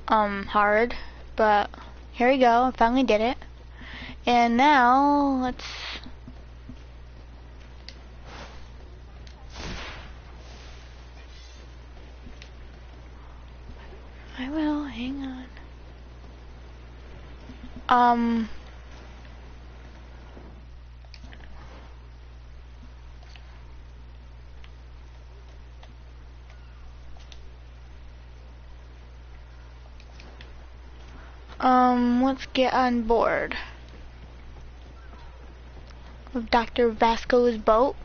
hard, but here we go. I finally did it. And now let's. I will. Hang on. Let's get on board with Dr. Vasco's boat.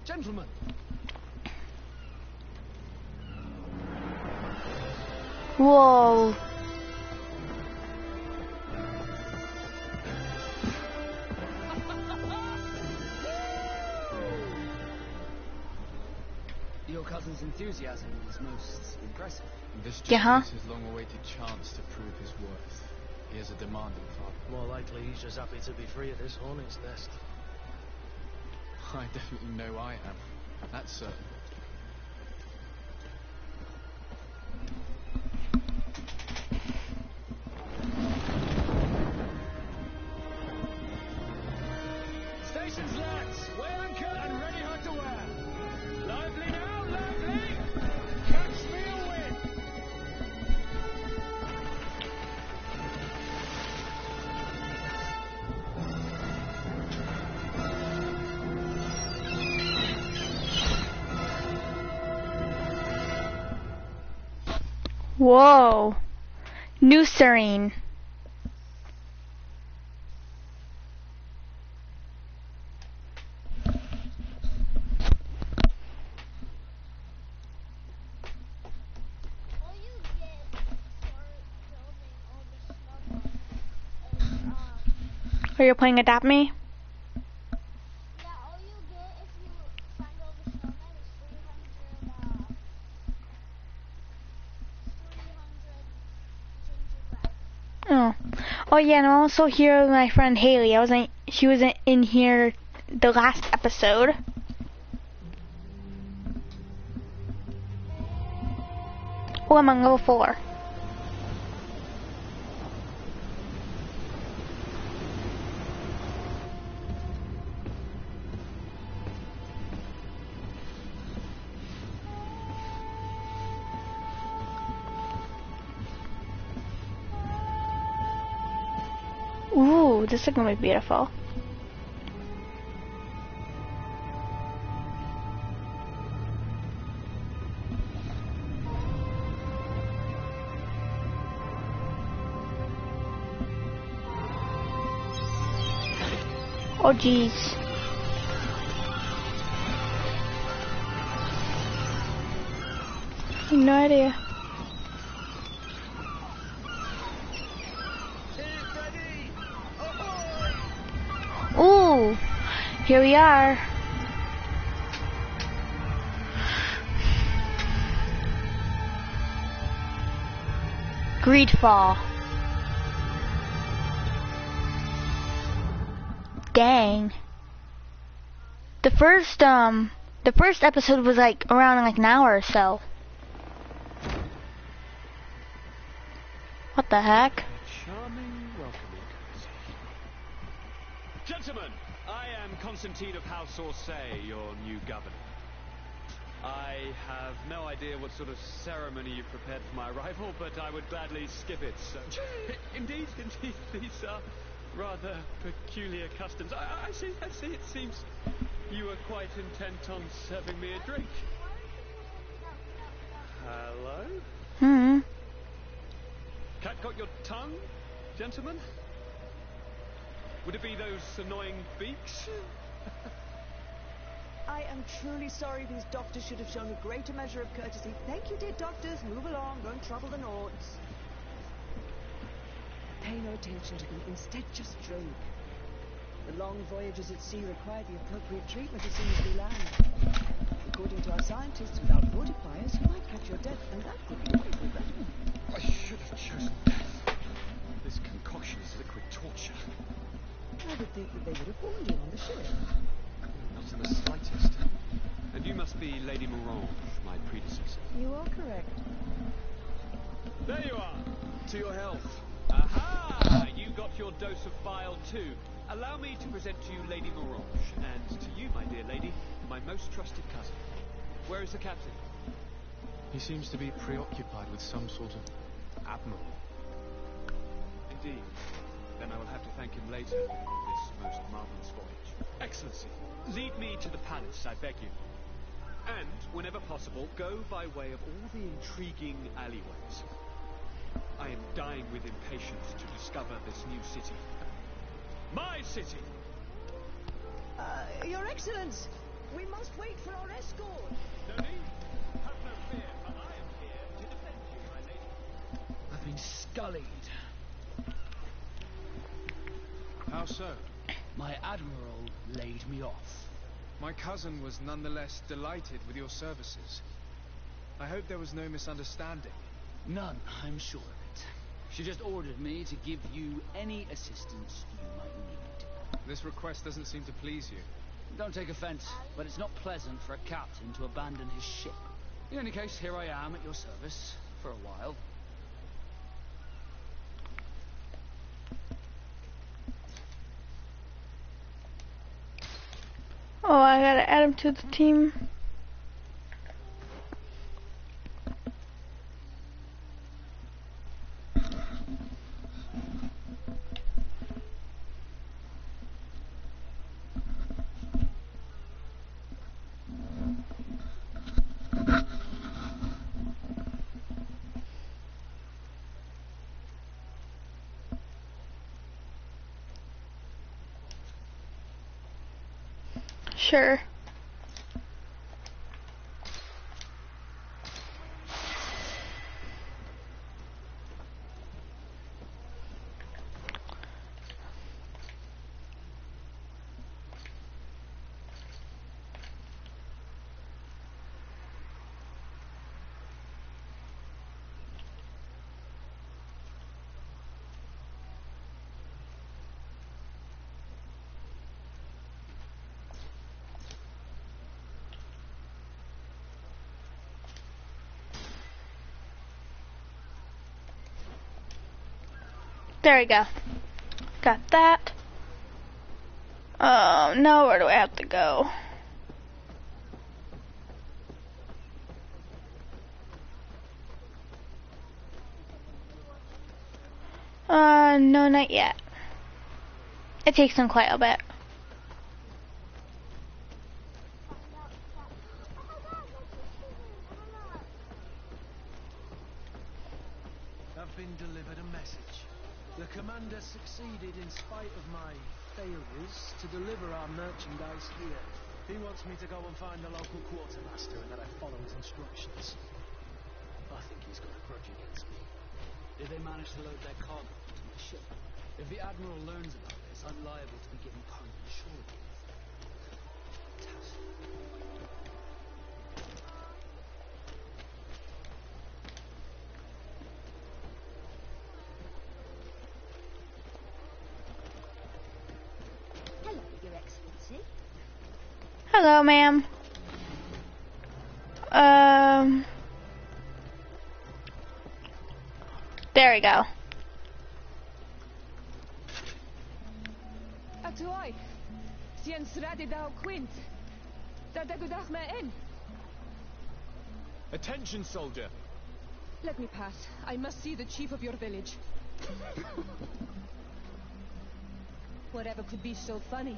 Gentlemen. Whoa. Your cousin's enthusiasm is most impressive. This Yeah. is his long-awaited chance to prove his worth. He is a demanding father. More likely he's just happy to be free of this hornet's nest. I definitely know I am. That's certain. Stations, lads! Weigh anchor and ready hard to wear. Lively now, lively! Catch me a wind! Whoa. New serene. All you get for building all the snowballs is, Are you playing Adopt Me? yeah, all you get if you find all the snowmen is 300 gingerbread. Oh. Oh yeah, and I'm also here with my friend Haley. She wasn't in here the last episode. Oh, I'm on level 4. Ooh, this is gonna be beautiful. Oh jeez. No idea. Ooh, here we are. Greedfall. Dang. The first episode was like around like an hour or so. What the heck? Charming welcoming. Gentlemen, I am Constantine of House Orsay, your new governor. I have no idea what sort of ceremony you've prepared for my arrival, but I would gladly skip it. So, indeed, these are rather peculiar customs. I see. It seems you were quite intent on serving me a drink. Hello? Cat got your tongue, gentlemen? Would it be those annoying beaks? I am truly sorry. These doctors should have shown a greater measure of courtesy. Thank you, dear doctors. Move along. Don't trouble the Nords. Pay no attention to them. Instead, just drink. The long voyages at sea require the appropriate treatment as soon as we land. According to our scientists, without fortifiers, you might catch your death, and that could be quite regrettable. I should have chosen death. This concoction is liquid torture. I would think that they would have warned you on the ship. Not in the slightest. And you must be Lady Morange, my predecessor. You are correct. There you are! To your health. Aha! You got your dose of bile too. Allow me to present to you Lady Morange, and to you, my dear lady, my most trusted cousin. Where is the captain? He seems to be preoccupied with some sort of admiral. Indeed. Then I will have to thank him later for this most marvelous voyage. Excellency, lead me to the palace, I beg you. And, whenever possible, go by way of all the intriguing alleyways. I am dying with impatience to discover this new city. My city! Your Excellence, we must wait for our escort. No need. Have no fear, for I am here to defend you, my lady. I've been scullied. How so? My admiral laid me off. My cousin was nonetheless delighted with your services. I hope there was no misunderstanding. None, I'm sure of it. She just ordered me to give you any assistance you might need. This request doesn't seem to please you. Don't take offense, but it's not pleasant for a captain to abandon his ship. In any case, here I am at your service for a while. Oh, I gotta add him to the team. Sure. There we go. Got that. Now where do I have to go? No, not yet. It takes them quite a bit. I've been delivered a message. The commander succeeded in spite of my failures to deliver our merchandise here. He wants me to go and find the local quartermaster and that I follow his instructions. I think he's got a grudge against me. Did they manage to load their cargo onto my ship? If the admiral learns about this, I'm liable to be given permanent shore leave. Fantastic. Hello, Your Excellency. Hello, ma'am. There we go. Atuai, Sien Sradi Dao Quint. Dadagudach me in. Attention, soldier! Let me pass. I must see the chief of your village. Whatever could be so funny?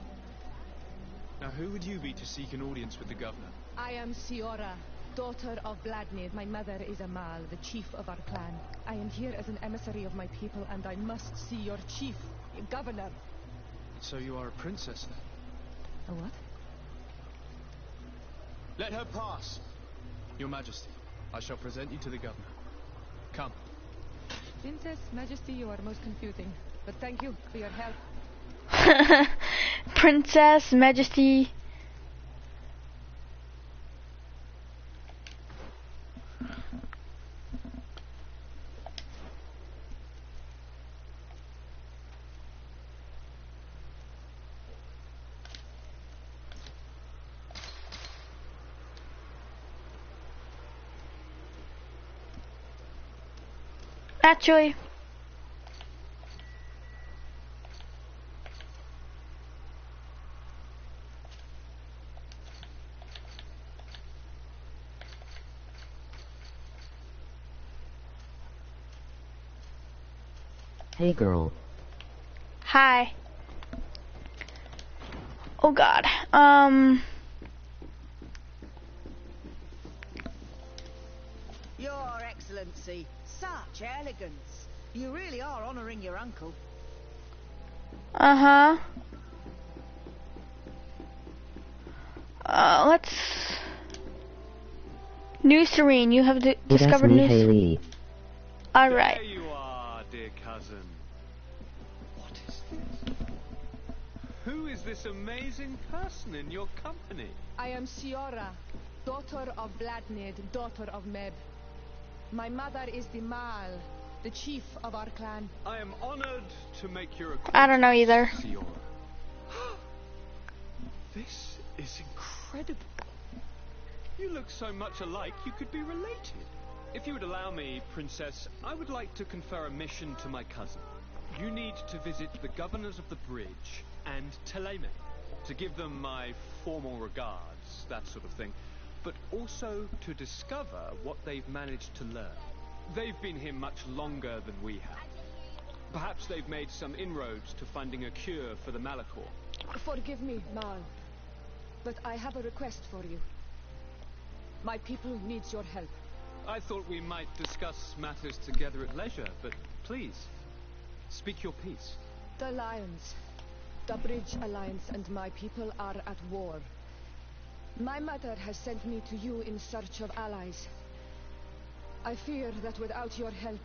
Now who would you be to seek an audience with the governor? I am Siora, daughter of Vladimir. My mother is Amal, the chief of our clan. I am here as an emissary of my people, and I must see your chief, your governor. So you are a princess then? A what? Let her pass! Your Majesty, I shall present you to the governor. Come. Princess, Majesty, you are most confusing. But thank you for your help. Princess, Majesty. Actually, Hey girl. hi. Oh God. Your Excellency, such elegance. You really are honouring your uncle. Uh-huh. Let's... New Serene, you have discovered me, new... Haley. Alright. There you are, dear cousin. What is this? Who is this amazing person in your company? I am Siora, daughter of Vladnid, daughter of Meb. My mother is the Mal, the chief of our clan. I am honored to make your acquaintance. I don't know either. Siora. This is incredible. You look so much alike, you could be related. If you would allow me, Princess, I would like to confer a mission to my cousin. You need to visit the governors of the bridge and Teleme to give them my formal regards, that sort of thing, but also to discover what they've managed to learn. They've been here much longer than we have. Perhaps they've made some inroads to finding a cure for the Malachor. Forgive me, Mal, but I have a request for you. My people needs your help. I thought we might discuss matters together at leisure, but please, speak your piece. The Lions, the Bridge Alliance and my people are at war. My mother has sent me to you in search of allies. I fear that without your help,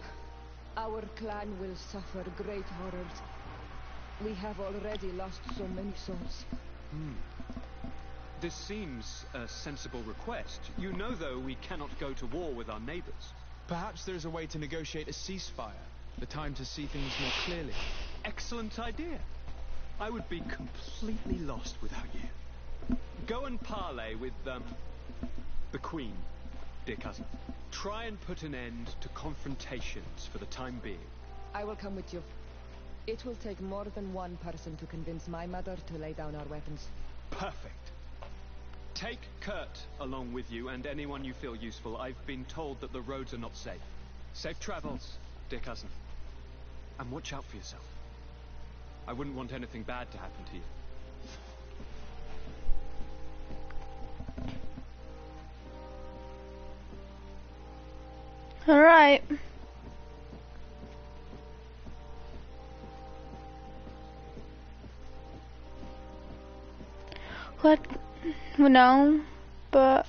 our clan will suffer great horrors. We have already lost so many souls. This seems a sensible request. You know, though, we cannot go to war with our neighbors. Perhaps there is a way to negotiate a ceasefire. The time to see things more clearly. Excellent idea. I would be completely lost without you. Go and parley with, the Queen, dear cousin. Try and put an end to confrontations for the time being. I will come with you. It will take more than one person to convince my mother to lay down our weapons. Perfect. Take Kurt along with you and anyone you feel useful. I've been told that the roads are not safe. Safe travels, dear cousin. And watch out for yourself. I wouldn't want anything bad to happen to you. Alright. What? No, but...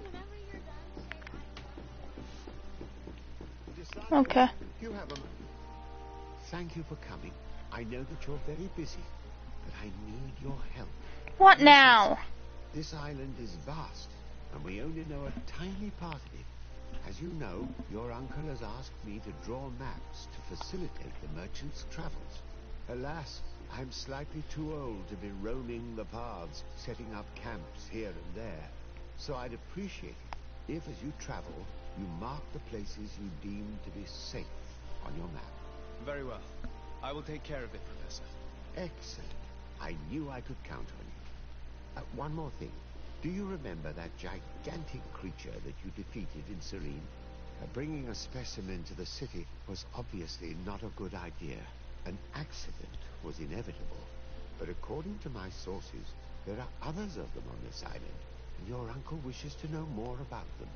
Whenever you're done, say Okay. You have a... Thank you for coming. I know that you're very busy, but I need your help. What now? This island is vast, and we only know a tiny part of it. As you know, your uncle has asked me to draw maps to facilitate the merchant's travels. Alas, I'm slightly too old to be roaming the paths, setting up camps here and there. So I'd appreciate it if, as you travel, you mark the places you deem to be safe on your map. Very well. I will take care of it, Professor. Excellent. I knew I could count on you. One more thing. Do you remember that gigantic creature that you defeated in Serene? Bringing a specimen to the city was obviously not a good idea. An accident was inevitable. But according to my sources, there are others of them on this island, and your uncle wishes to know more about them.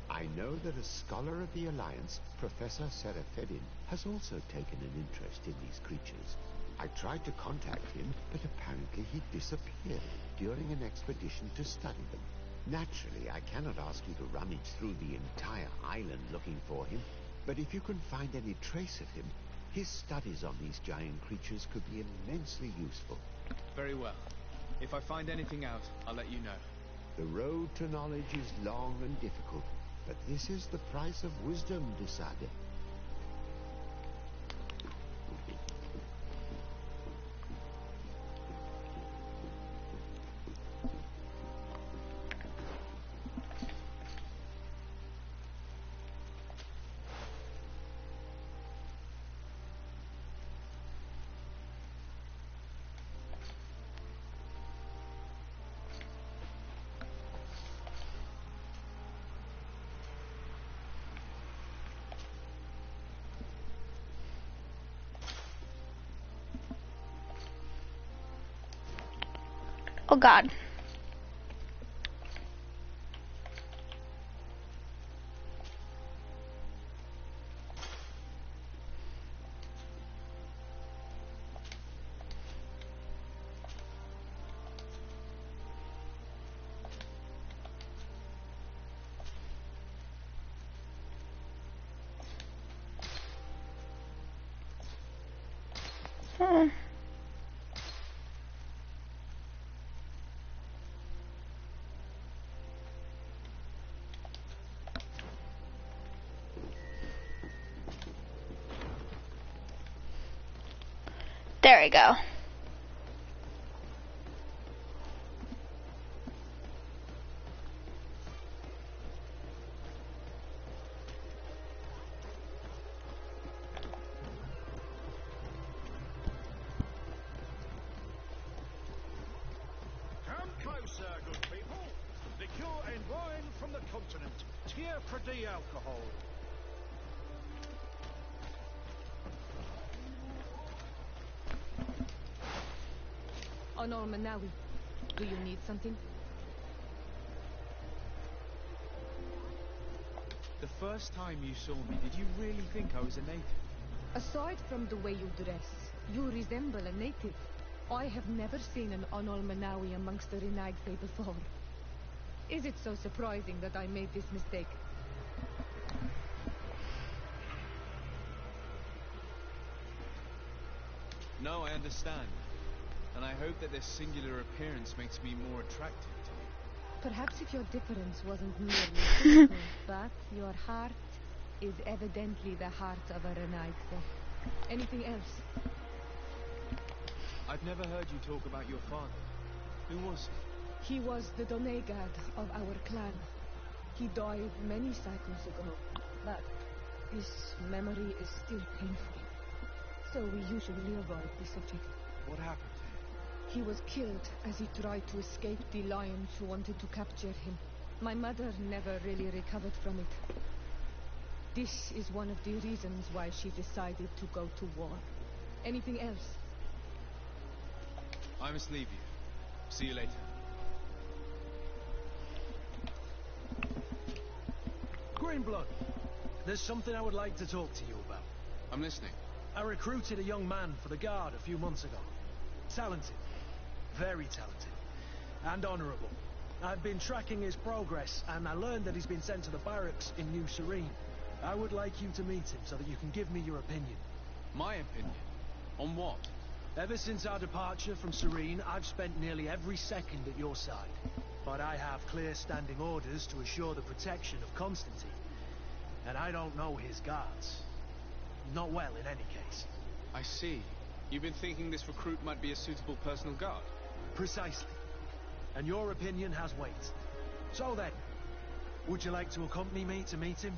I know that a scholar of the Alliance, Professor Serafedin, has also taken an interest in these creatures. I tried to contact him, but apparently he disappeared during an expedition to study them. Naturally, I cannot ask you to rummage through the entire island looking for him, but if you can find any trace of him, his studies on these giant creatures could be immensely useful. Very well. If I find anything out, I'll let you know. The road to knowledge is long and difficult, but this is the price of wisdom, Desade. Oh God. Hmm. There we go. Come closer, good people. Liqueur and wine from the continent. Tier pt2 alcohol. Honor Manawi, do you need something? The first time you saw me, did you really think I was a native? Aside from the way you dress, you resemble a native. I have never seen an Onol Manawi amongst the Renagse before. Is it so surprising that I made this mistake? No, I understand. And I hope that this singular appearance makes me more attractive to you. Perhaps if your difference wasn't merely physical, but your heart is evidently the heart of a Renagse. Anything else? I've never heard you talk about your father. Who was he? He was the Donegad of our clan. He died many cycles ago, but his memory is still painful. So we usually avoid the subject. What happened to him? He was killed as he tried to escape the lions who wanted to capture him. My mother never really recovered from it. This is one of the reasons why she decided to go to war. Anything else? I must leave you. See you later. Greenblood, there's something I would like to talk to you about. I'm listening. I recruited a young man for the Guard a few months ago. Talented. Very talented. And honourable. I've been tracking his progress, and I learned that he's been sent to the barracks in New Serene. I would like you to meet him so that you can give me your opinion. My opinion? On what? Ever since our departure from Serene, I've spent nearly every second at your side. But I have clear standing orders to assure the protection of Constantine. And I don't know his guards. Not well, in any case. I see. You've been thinking this recruit might be a suitable personal guard? Precisely. And your opinion has weight. So then, would you like to accompany me to meet him?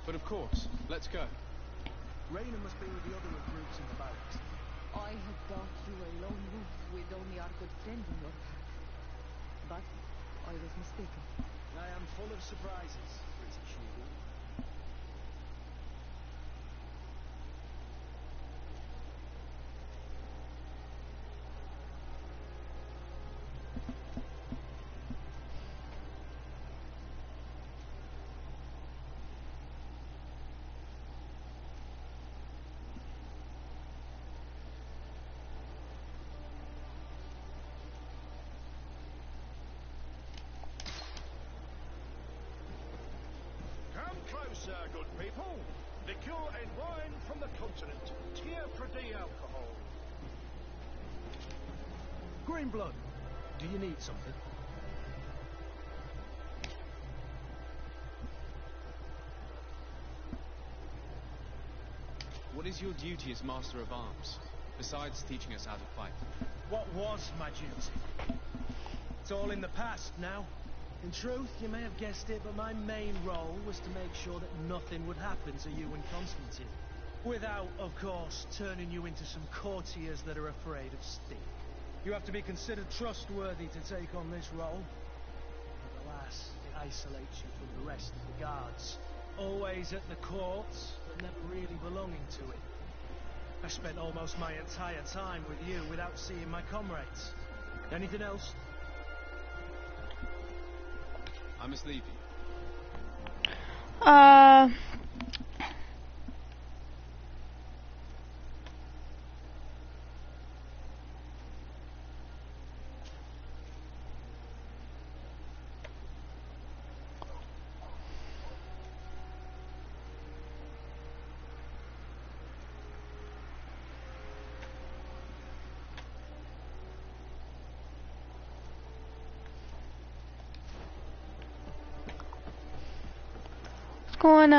But of course. Let's go. Raina must be with the other recruits in the barracks. I had thought you a lone wolf with only our good friend in your pack. But I was mistaken. I am full of surprises, British Eagle. Come closer, good people. Liqueur and wine from the continent. Tier pt2 alcohol. Greenblood, do you need something? What is your duty as Master of Arms, besides teaching us how to fight? What was my duty? It's all in the past now. In truth, you may have guessed it, but my main role was to make sure that nothing would happen to you and Constantine. Without, of course, turning you into some courtiers that are afraid of stink. You have to be considered trustworthy to take on this role. But alas, it isolates you from the rest of the guards. Always at the courts, but never really belonging to it. I spent almost my entire time with you without seeing my comrades. Anything else? I must leave you. Going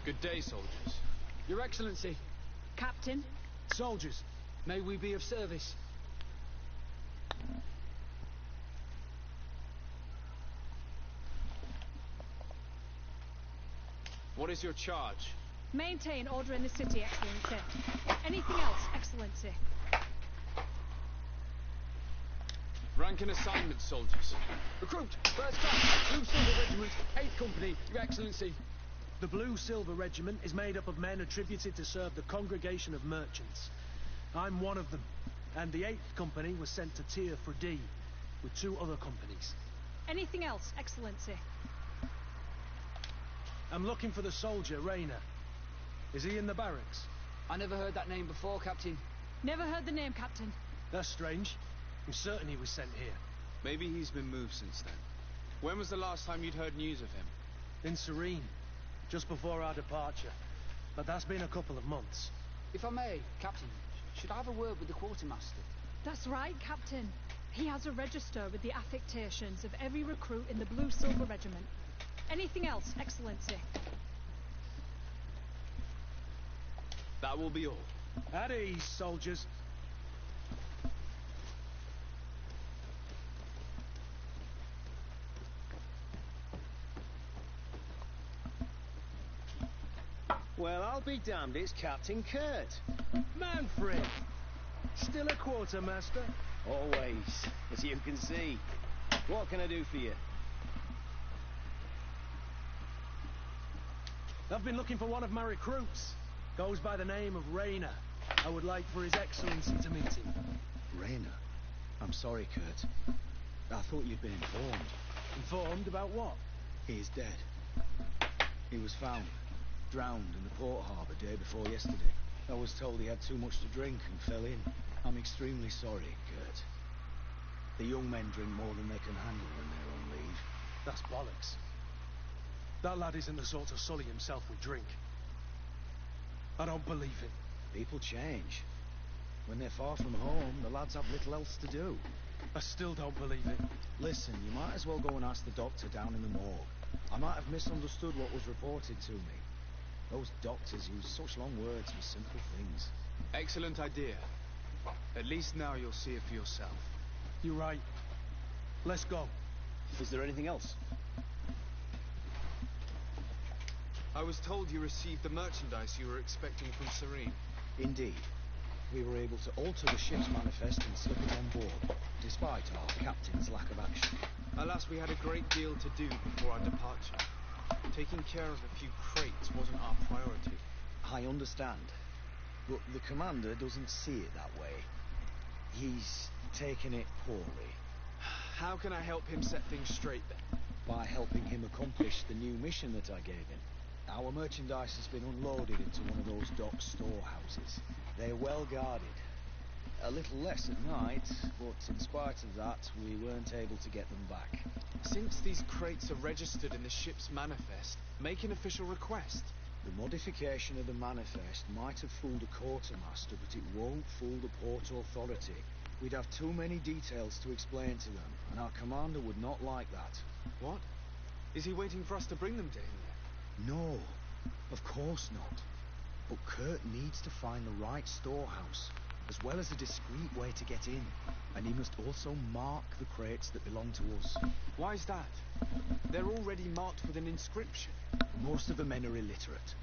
Good day, soldiers. Your Excellency. Captain, Soldiers. May we be of service? What is your charge? maintain order in the city, Excellency. Anything else, Excellency? Rank and assignment, soldiers. Recruit, first class, Blue Silver Regiment, 8th Company, Your Excellency. The Blue Silver Regiment is made up of men attributed to serve the Congregation of Merchants. I'm one of them, and the 8th Company was sent to Tier for D, with 2 other companies. Anything else, Excellency? I'm looking for the soldier, Rayner. Is he in the barracks? I never heard that name before, Captain. Never heard the name, Captain. That's strange. I'm certain he was sent here. Maybe he's been moved since then. When was the last time you'd heard news of him? In Serene, just before our departure. But that's been a couple of months. If I may, Captain, should I have a word with the quartermaster? That's right, Captain. He has a register with the affectations of every recruit in the Blue Silver Regiment. Anything else, Excellency? That will be all. At ease, soldiers. Well, I'll be damned, it's Captain Kurt. Manfred! Still a quartermaster? Always, as you can see. What can I do for you? I've been looking for one of my recruits. Goes by the name of Rayner. I would like for His Excellency to meet him. Rayner? I'm sorry, Kurt. I thought you'd been informed. Informed about what? He is dead. He was found, drowned in the port harbour day before yesterday. I was told he had too much to drink and fell in. I'm extremely sorry, Kurt. The young men drink more than they can handle when they're on leave. That's bollocks. That lad isn't the sort to sully himself with drink. I don't believe it. People change. When they're far from home, the lads have little else to do. I still don't believe it. Listen, you might as well go and ask the doctor down in the morgue. I might have misunderstood what was reported to me. Those doctors use such long words for simple things. Excellent idea. At least now you'll see it for yourself. You're right. Let's go. Is there anything else? I was told you received the merchandise you were expecting from Serene. Indeed. We were able to alter the ship's manifest and slip it on board, despite our captain's lack of action. Alas, we had a great deal to do before our departure. Taking care of a few crates wasn't our priority. I understand. But the commander doesn't see it that way. He's taken it poorly. How can I help him set things straight then? By helping him accomplish the new mission that I gave him. Our merchandise has been unloaded into one of those dock storehouses. They're well guarded. A little less at night, but in spite of that, we weren't able to get them back. Since these crates are registered in the ship's manifest, make an official request. The modification of the manifest might have fooled a quartermaster, but it won't fool the Port Authority. We'd have too many details to explain to them, and our commander would not like that. What? Is he waiting for us to bring them to him then? No, of course not. But Kurt needs to find the right storehouse, as well as a discreet way to get in. And he must also mark the crates that belong to us. Why is that? They're already marked with an inscription. Most of the men are illiterate.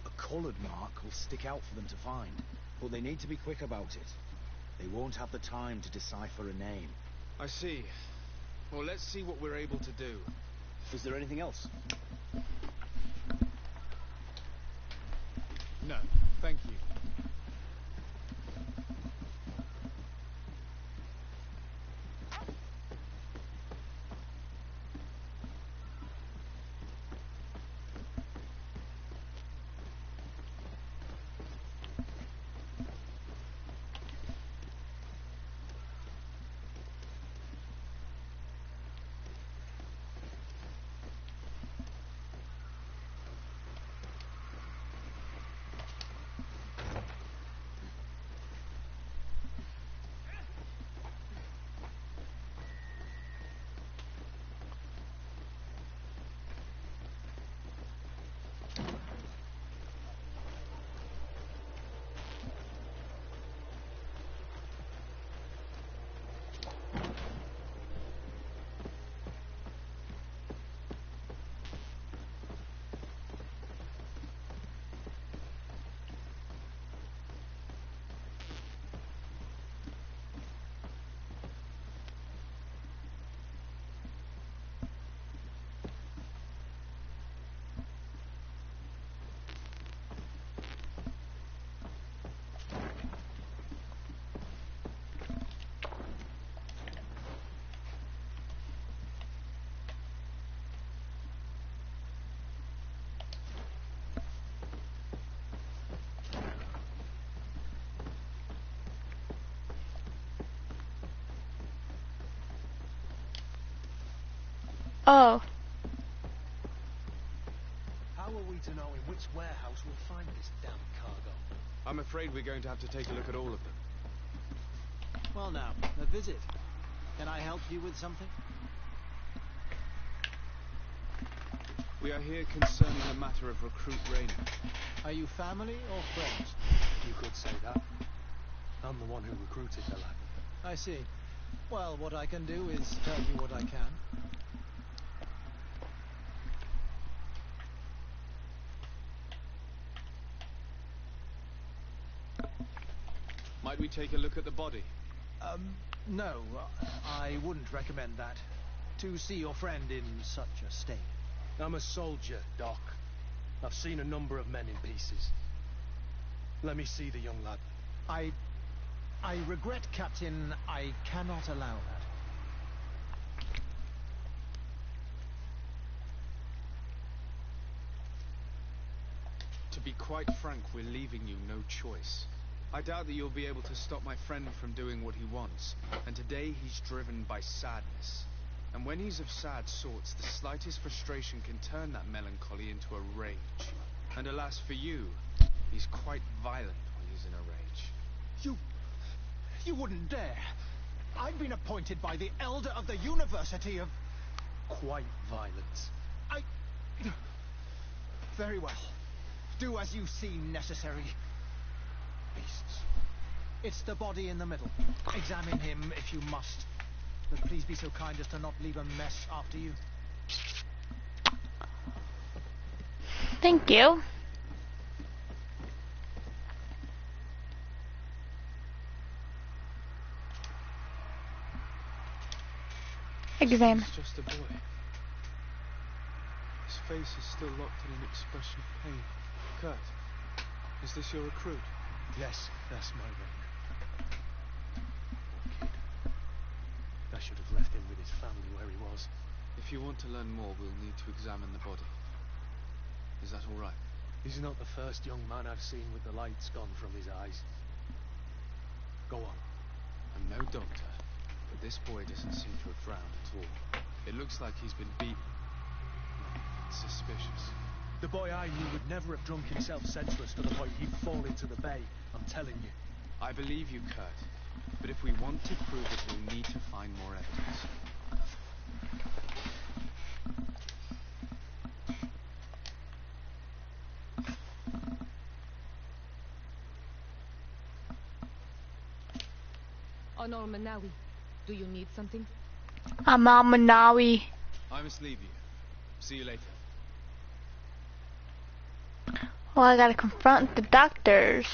A coloured mark will stick out for them to find, but they need to be quick about it. They won't have the time to decipher a name. I see. Well, let's see what we're able to do. Is there anything else? No, thank you. Oh. How are we to know in which warehouse we'll find this damn cargo? I'm afraid we're going to have to take a look at all of them. Well now, a visit. Can I help you with something? We are here concerning the matter of Recruit Raynor. Are you family or friends? You could say that. I'm the one who recruited the lad. I see. Well, what I can do is tell you what I can. Might we take a look at the body? No, I wouldn't recommend that. To see your friend in such a state. I'm a soldier, Doc. I've seen a number of men in pieces. Let me see the young lad. I regret, Captain. I cannot allow that. To be quite frank, we're leaving you no choice. I doubt that you'll be able to stop my friend from doing what he wants, and today he's driven by sadness. And when he's of sad sorts, the slightest frustration can turn that melancholy into a rage. And alas for you, he's quite violent when he's in a rage. You wouldn't dare. I've been appointed by the Elder of the University of... Quite violent. Very well. Do as you see necessary. Beasts. It's the body in the middle. Examine him if you must. But please be so kind as to not leave a mess after you. Thank you. Exam. He's just a boy. His face is still locked in an expression of pain. Kurt, is this your recruit? Yes, that's my ring. Poor kid. family where he was. If you want to learn more, we'll need to examine the body. Is that all right? He's not the first young man I've seen with the lights gone from his eyes. Go on. I'm no doctor, but this boy doesn't seem to have drowned at all. It looks like he's been beaten. It's suspicious. The boy I knew would never have drunk himself senseless to the point he'd fall into the bay. I'm telling you. I believe you, Kurt. But if we want to prove it, we'll need to find more evidence. Honor Manawi, do you need something? I'm on Manawi. I must leave you. See you later. Well, I gotta confront the doctors.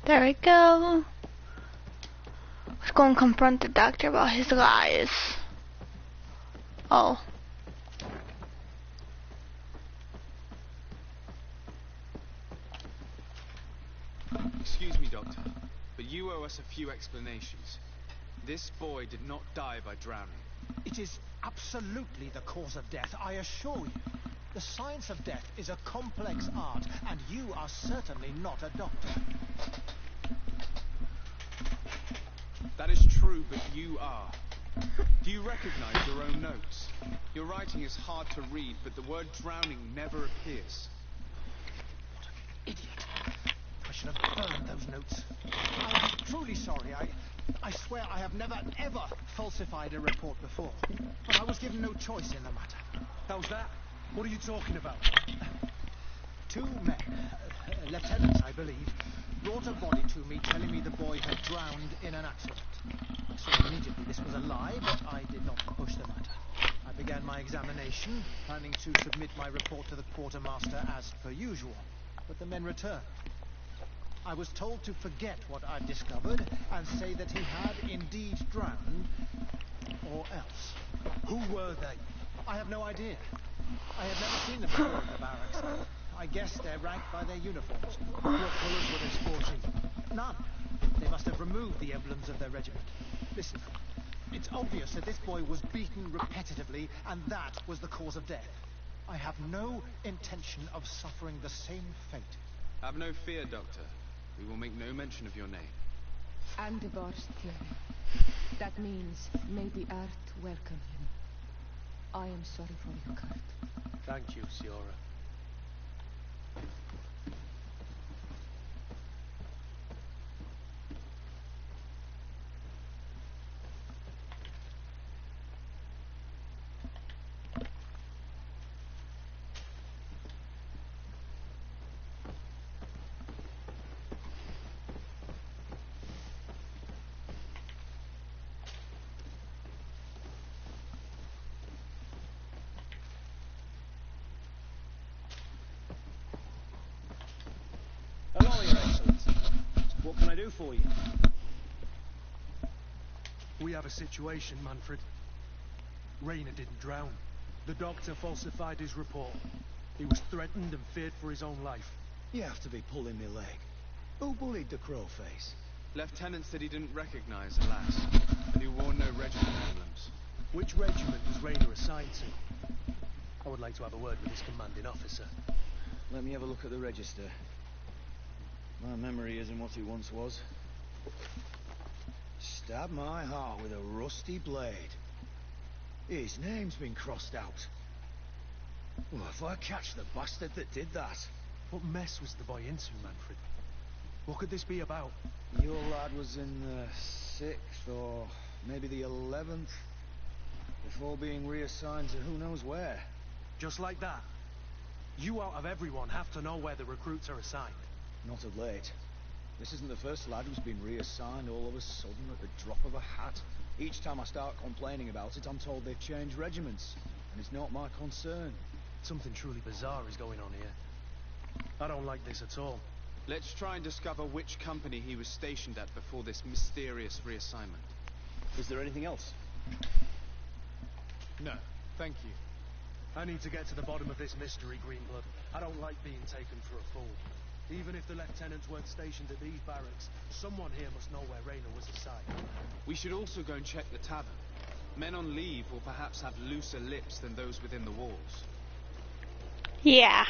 There we go. Let's go and confront the doctor about his lies. Oh. Excuse me, Doctor, but you owe us a few explanations. This boy did not die by drowning. It is absolutely the cause of death, I assure you. The science of death is a complex art, and you are certainly not a doctor. That is true, but you are. Do you recognize your own notes? Your writing is hard to read, but the word drowning never appears. What an idiot. I should have burned those notes. I'm truly sorry. I swear I have never, ever falsified a report before. But I was given no choice in the matter. How's that? What are you talking about? Two men, lieutenants I believe, brought a body to me telling me the boy had drowned in an accident. I saw immediately this was a lie, but I did not push the matter. I began my examination, planning to submit my report to the quartermaster as per usual. But the men returned. I was told to forget what I'd discovered and say that he had indeed drowned, or else. Who were they? I have no idea. I had never seen them before in the barracks. I guess they're ranked by their uniforms. What colours were they sporting? None. They must have removed the emblems of their regiment. Listen, it's obvious that this boy was beaten repetitively, and that was the cause of death. I have no intention of suffering the same fate. Have no fear, Doctor. We will make no mention of your name. And the that means may the earth welcome him. I am sorry for you, Kurt. Thank you, Siora. Hello, Your Excellency. What can I do for you? We have a situation, Manfred. Rayner didn't drown. The doctor falsified his report. He was threatened and feared for his own life. You have to be pulling me leg. Who bullied the crow face? Lieutenants that he didn't recognize, alas, and who wore no regiment emblems. Which regiment was Rayner assigned to? I would like to have a word with his commanding officer. Let me have a look at the register. My memory isn't what it once was. Stab my heart with a rusty blade. His name's been crossed out. Well, if I catch the bastard that did that... What mess was the boy into, Manfred? What could this be about? Your lad was in the 6th or maybe the 11th, before being reassigned to who knows where. Just like that? You out of everyone have to know where the recruits are assigned. Not of late. This isn't the first lad who's been reassigned all of a sudden at the drop of a hat. Each time I start complaining about it, I'm told they've changed regiments, and it's not my concern. Something truly bizarre is going on here. I don't like this at all. Let's try and discover which company he was stationed at before this mysterious reassignment. Is there anything else? No, thank you. I need to get to the bottom of this mystery, Greenblood. I don't like being taken for a fool. Even if the lieutenants weren't stationed at these barracks, someone here must know where Raynor was assigned. We should also go and check the tavern. Men on leave will perhaps have looser lips than those within the walls. Yeah.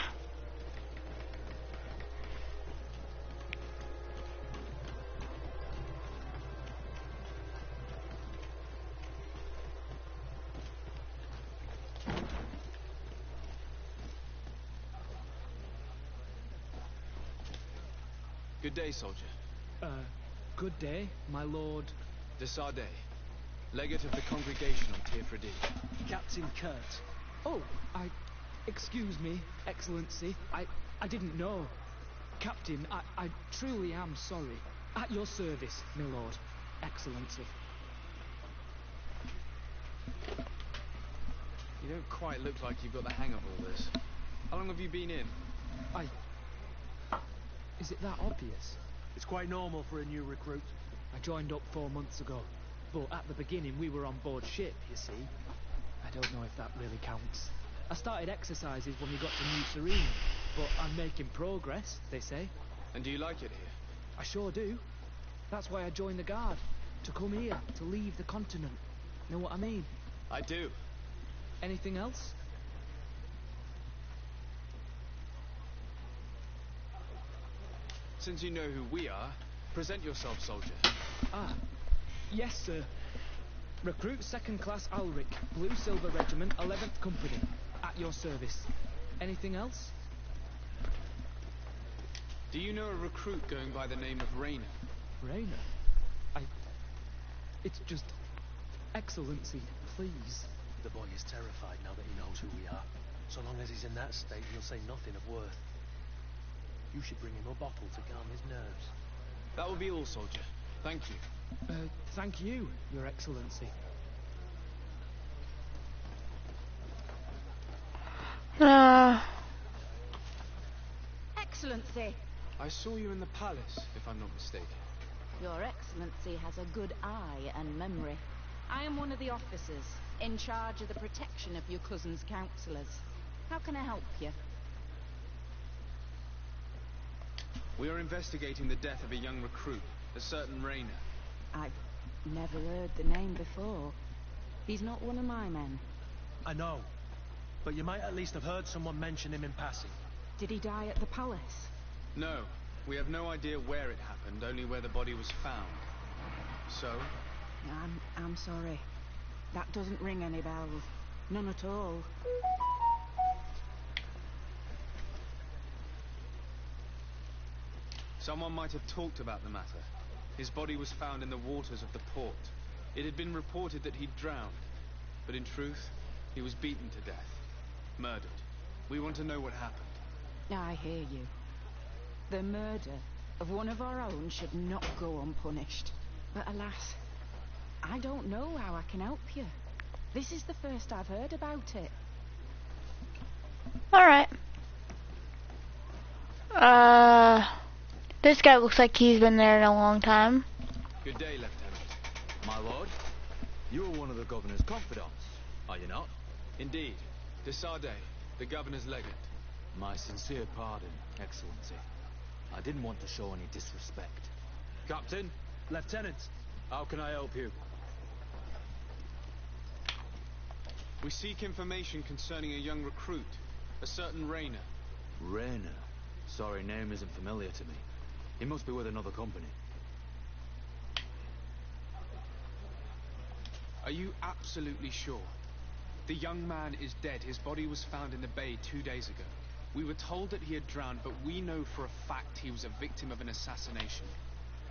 Good day, soldier. Good day, my lord. De Sardet, legate of the congregation on Tirfredi. Captain Kurt. Oh, excuse me, Excellency. I didn't know. Captain, I truly am sorry. At your service, my lord. Excellency. You don't quite look like you've got the hang of all this. How long have you been in? Is it that obvious? It's quite normal for a new recruit. I joined up 4 months ago, but at the beginning we were on board ship, you see. I don't know if that really counts. I started exercises when we got to New Serene, but I'm making progress, they say. And do you like it here? I sure do. That's why I joined the Guard, to come here, to leave the continent. Know what I mean? I do. Anything else? Since you know who we are, present yourself, soldier. Yes, sir. Recruit 2nd Class Ulrich, Blue Silver Regiment, 11th Company. At your service. Anything else? Do you know a recruit going by the name of Raynor? Raynor? It's just... Excellency, please. The boy is terrified now that he knows who we are. So long as he's in that state, he'll say nothing of worth. You should bring him a bottle to calm his nerves. That will be all, soldier. Thank you. Thank you, Your Excellency. Excellency. I saw you in the palace, if I'm not mistaken. Your Excellency has a good eye and memory. I am one of the officers, in charge of the protection of your cousin's councillors. How can I help you? We are investigating the death of a young recruit, a certain Raynor. I've never heard the name before. He's not one of my men. I know, but you might at least have heard someone mention him in passing. Did he die at the palace? No, we have no idea where it happened, only where the body was found. So? I'm sorry. That doesn't ring any bells. None at all. Someone might have talked about the matter. His body was found in the waters of the port. It had been reported that he'd drowned, but in truth, he was beaten to death. Murdered. We want to know what happened. I hear you. The murder of one of our own should not go unpunished. But alas, I don't know how I can help you. This is the first I've heard about it. Alright. This guy looks like he's been there in a long time. Good day, Lieutenant. My lord, you are one of the governor's confidants, are you not? Indeed. De Sardet, the governor's legate. My sincere pardon, Excellency. I didn't want to show any disrespect. Captain? Lieutenant. How can I help you? We seek information concerning a young recruit, a certain Rainer. Rainer? Sorry, name isn't familiar to me. He must be with another company. Are you absolutely sure? The young man is dead. His body was found in the bay 2 days ago. We were told that he had drowned, but we know for a fact he was a victim of an assassination.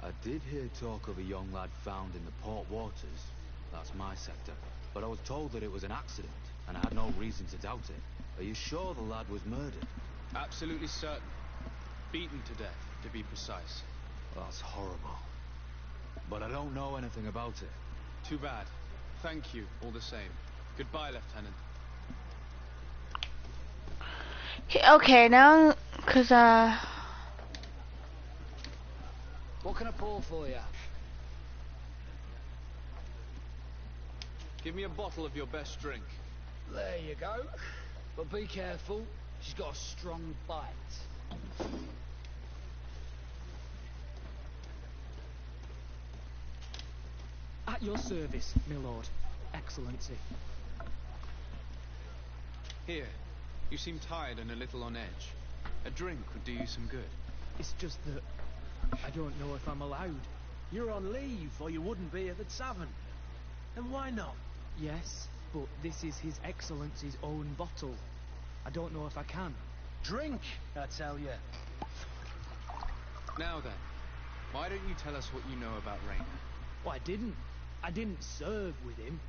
I did hear talk of a young lad found in the port waters. That's my sector. But I was told that it was an accident, and I had no reason to doubt it. Are you sure the lad was murdered? Absolutely certain. Beaten to death, to be precise. That's horrible. But I don't know anything about it. Too bad. Thank you, all the same. Goodbye, Lieutenant. Okay, now, cause What can I pour for you? Give me a bottle of your best drink. There you go. But be careful, she's got a strong bite. At your service, my lord. Excellency. Here, you seem tired and a little on edge. A drink would do you some good. It's just that I don't know if I'm allowed. You're on leave, or you wouldn't be at the tavern. And why not? Yes, but this is His Excellency's own bottle. I don't know if I can. Drink, I tell you. Now then, why don't you tell us what you know about Rainer? Well, I didn't serve with him.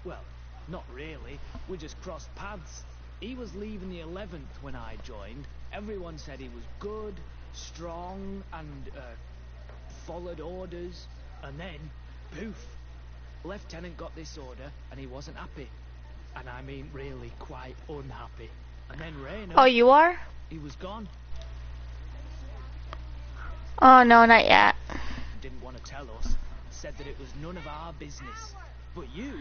Well, not really. We just crossed paths. He was leaving the 11th when I joined. Everyone said he was good, strong, and followed orders. And then, poof, Lieutenant got this order, and he wasn't happy. And I mean really quite unhappy. And then Rainer... Oh, you are? He was gone. Oh, no, not yet. Didn't want to tell us. Said that it was none of our business. But you...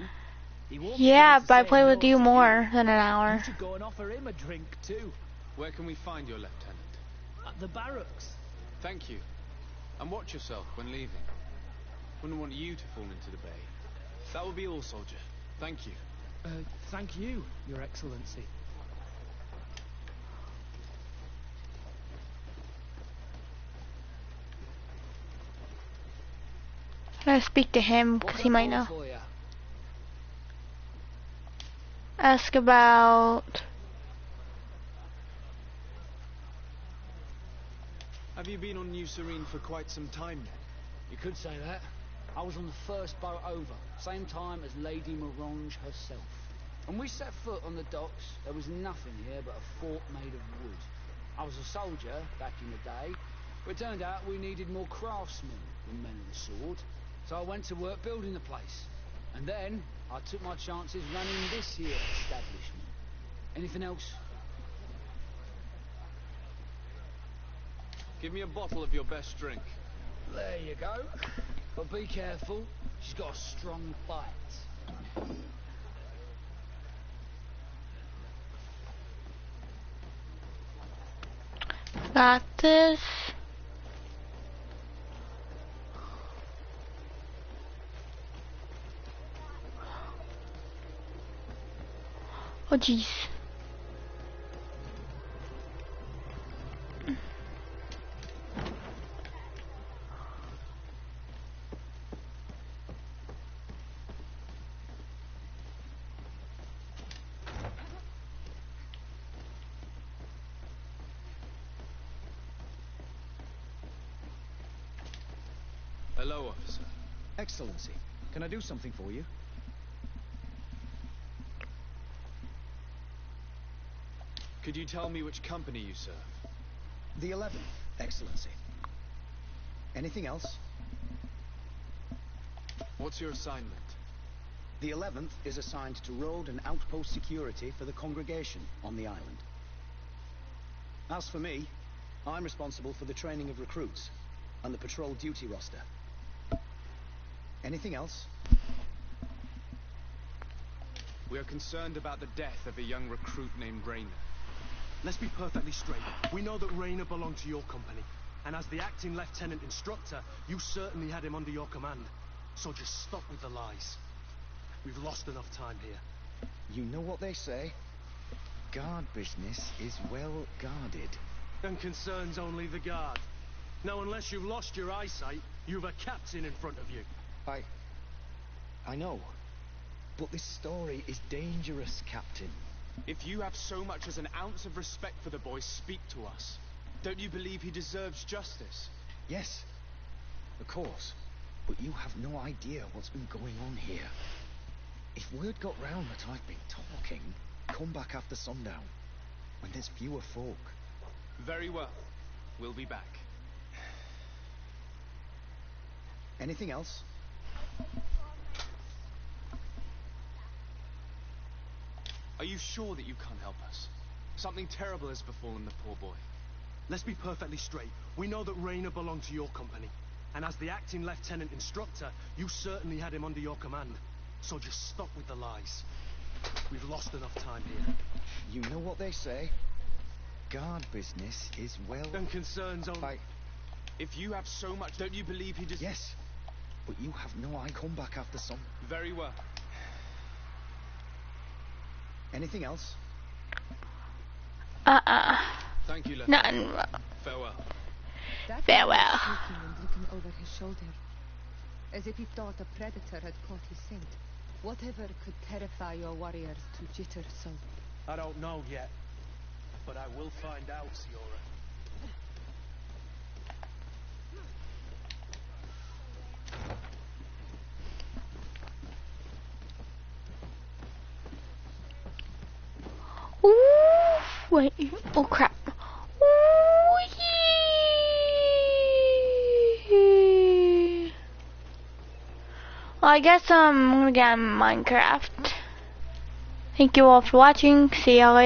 He won't be Yeah, able to but I say play no with you to more than an hour. You should go and offer him a drink too. Where can we find your lieutenant? At the barracks. Thank you. And watch yourself when leaving. Wouldn't want you to fall into the bay. That will be all, soldier. Thank you. Thank you, Your Excellency. I'm gonna speak to him because he might know. Ask about... Have you been on New Serene for quite some time then? You could say that. I was on the first boat over, same time as Lady Morange herself. When we set foot on the docks, there was nothing here but a fort made of wood. I was a soldier back in the day, but it turned out we needed more craftsmen than men of the sword. So I went to work building the place. And then I took my chances running this here establishment. Anything else? Give me a bottle of your best drink. There you go. But be careful, she's got a strong bite. Got this. Oh jeez. Hello, officer. Excellency, can I do something for you? Could you tell me which company you serve? The 11th, Excellency. Anything else? What's your assignment? The 11th is assigned to road and outpost security for the congregation on the island. As for me, I'm responsible for the training of recruits and the patrol duty roster. Anything else? We are concerned about the death of a young recruit named Rainer. Let's be perfectly straight. We know that Rainer belonged to your company. And as the acting lieutenant instructor, you certainly had him under your command. So just stop with the lies. We've lost enough time here. You know what they say? Guard business is well guarded. And concerns only the guard. Now, unless you've lost your eyesight, you've a captain in front of you. I know. But this story is dangerous, Captain. If you have so much as an ounce of respect for the boy, speak to us. Don't you believe he deserves justice? Yes, of course. But you have no idea what's been going on here. If word got round that I've been talking, come back after sundown, when there's fewer folk. Very well. We'll be back. Anything else? Are you sure that you can't help us? Something terrible has befallen the poor boy. Let's be perfectly straight. We know that Raynor belonged to your company. And as the acting lieutenant instructor, you certainly had him under your command. So just stop with the lies. We've lost enough time here. You know what they say? Guard business is well... And concerns only... If you have so much, don't you believe he deserves... Yes, but you have no idea. Come back after some... Very well. Anything else? Thank you, Lieutenant. Nothing. Farewell. Farewell. And looking over his shoulder, as if he thought a predator had caught his scent. Whatever could terrify your warriors to jitter so? I don't know yet, but I will find out, Siora. Ooh, wait. Oh crap. Ooh, yee. Well, I guess I'm gonna get on Minecraft. Thank you all for watching. See y'all later.